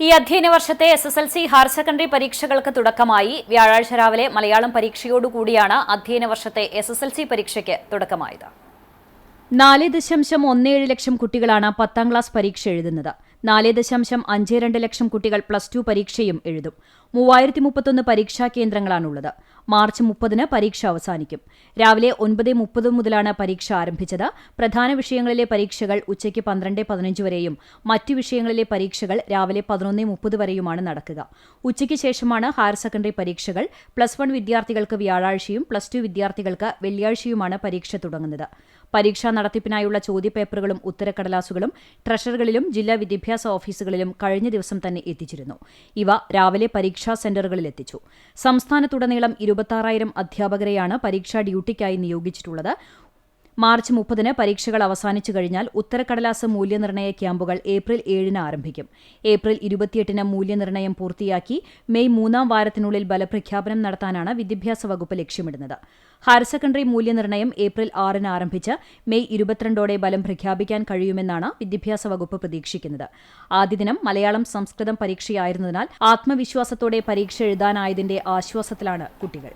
ഈ അധ്യയന വർഷത്തെ SSLC ഹയർ സെക്കൻഡറി പരീക്ഷകൾക്ക് തുടക്കമായി. വ്യാഴാഴ്ച രാവിലെ മലയാളം പരീക്ഷയോടുകൂടിയാണ് അധ്യയന വർഷത്തെ SSLC പരീക്ഷയ്ക്ക് തുടക്കമായത്. 4.17 ലക്ഷം കുട്ടികളാണ് 10ാം ക്ലാസ് പരീക്ഷ എഴുതുന്നത്. 4.52 ലക്ഷം കുട്ടികൾ +2 പരീക്ഷയും എഴുതും. 3031 പരീക്ഷാ കേന്ദ്രങ്ങളാണുള്ളത്. മാർച്ച് 30-ന് പരീക്ഷ അവസാനിക്കും. രാവിലെ 9:30 മുതലാണ് പരീക്ഷ ആരംഭിച്ചത്. പ്രധാന വിഷയങ്ങളിലെ പരീക്ഷകൾ ഉച്ചയ്ക്ക് 12:15 വരെയും മറ്റു വിഷയങ്ങളിലെ പരീക്ഷകൾ രാവിലെ 11:30 വരെയുമാണ് നടക്കുക. ഉച്ചയ്ക്ക് ശേഷമാണ് ഹയർ സെക്കൻഡറി പരീക്ഷകൾ. +1 വിദ്യാർത്ഥികൾക്ക് വ്യാഴാഴ്ചയും +2 വിദ്യാർത്ഥികൾക്ക് വെള്ളിയാഴ്ചയുമാണ് പരീക്ഷ തുടങ്ങുന്നത്. പരീക്ഷാ നടത്തിപ്പിനായുള്ള ചോദ്യപേപ്പറുകളും ഉത്തരക്കടലാസുകളും ട്രഷറികളിലും ജില്ലാ വിദ്യാഭ്യാസ ഓഫീസുകളിലും കഴിഞ്ഞ ദിവസം തന്നെ എത്തിച്ചിരുന്നു. ഇവ രാവിലെ പരീക്ഷാ സെന്ററുകളിൽ എത്തിച്ചു. സംസ്ഥാനത്തുടനീളം 26,000 അധ്യാപകരെയാണ് പരീക്ഷാ ഡ്യൂട്ടിക്കായി നിയോഗിച്ചിട്ടുള്ളത്. മാർച്ച് 30-ന് പരീക്ഷകൾ അവസാനിച്ചു കഴിഞ്ഞാൽ ഉത്തരക്കടലാസ് മൂല്യനിർണ്ണയ ക്യാമ്പുകൾ ഏപ്രിൽ 7-ന് ആരംഭിക്കും. ഏപ്രിൽ 28-ന് മൂല്യനിർണ്ണയം പൂർത്തിയാക്കി മെയ് 3-ാം വാരത്തിനുള്ളിൽ ഫലപ്രഖ്യാപനം നടത്താനാണ് വിദ്യാഭ്യാസ വകുപ്പ് ലക്ഷ്യമിടുന്നത്. ഹയർ സെക്കൻഡറി മൂല്യനിർണ്ണയം ഏപ്രിൽ 6-ന് ആരംഭിച്ച് മെയ് 22-ഓടെ ഫലം പ്രഖ്യാപിക്കാൻ കഴിയുമെന്നാണ് വിദ്യാഭ്യാസ വകുപ്പ് പ്രതീക്ഷിക്കുന്നത്. ആദ്യ ദിനം മലയാളം സംസ്കൃതം പരീക്ഷയായിരുന്നതിനാൽ ആത്മവിശ്വാസത്തോടെ പരീക്ഷ എഴുതാനായതിന്റെ ആശ്വാസത്തിലാണ് കുട്ടികൾ.